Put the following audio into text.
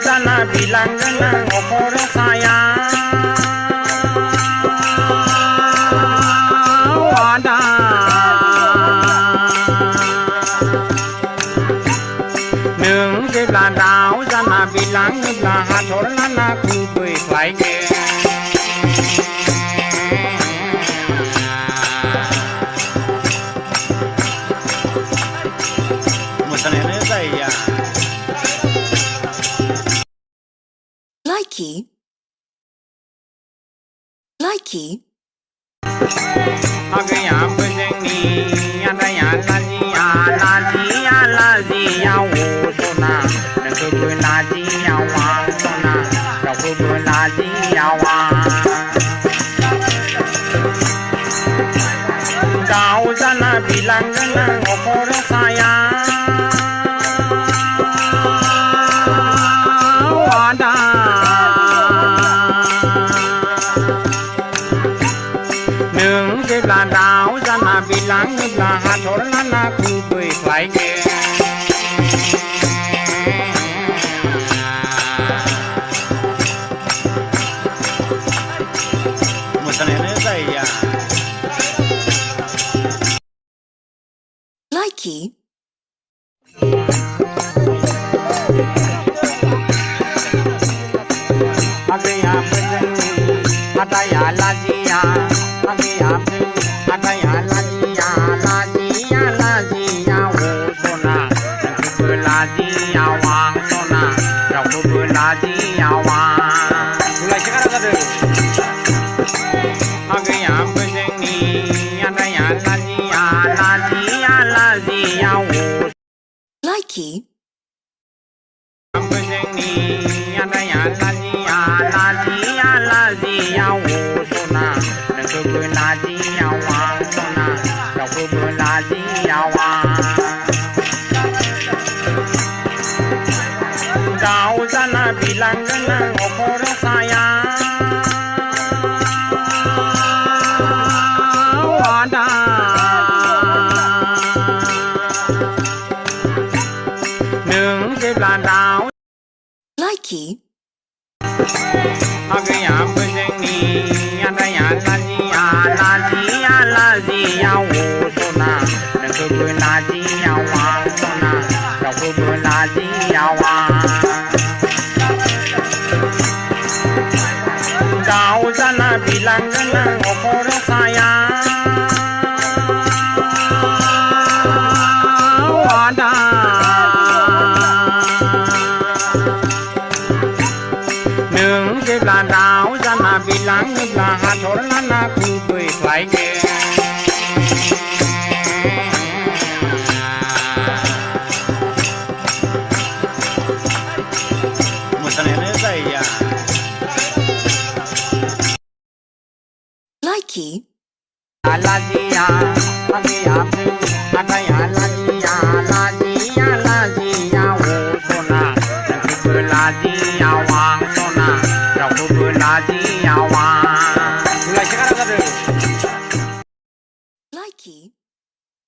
sana bilang genang opor sayang ada nương cái là đào sana bilang là hạt thổ lana cứ cười phải kề một thằng này nó dày à Likey. Likey. Adaya bezeni adaya lajia wosona nakubu lajia wasona nakubu lajia wa kau sana bilang genang opor sayang ada nương cái là đào sana bilang là hạt thổ lana cứ cười phải kề một thằng này nó dày à Likey. Adaya bezeni adaya lajia adaya lajia wosona nakubu lajia wasona nakubu lajia wa mulai sekarang ada Adaya bezeni adaya lajia wosona Likey. bezeni adaya lajia wosona nakubu lajia wasona nakubu lajia wa kau sana bilang genang opor sayang ada nương cái là đào Likey. Adaya bezeni adaya lajia wosona nakubu lajia wasona nakubu lajia wa kau sana bilang genang opor sayang ada nương cái là đào sana bilang là hạt thổ lana cứ cười phải kề một thằng này nó dày à Likey. lajia adaya lajia wosona nakubu lajia wa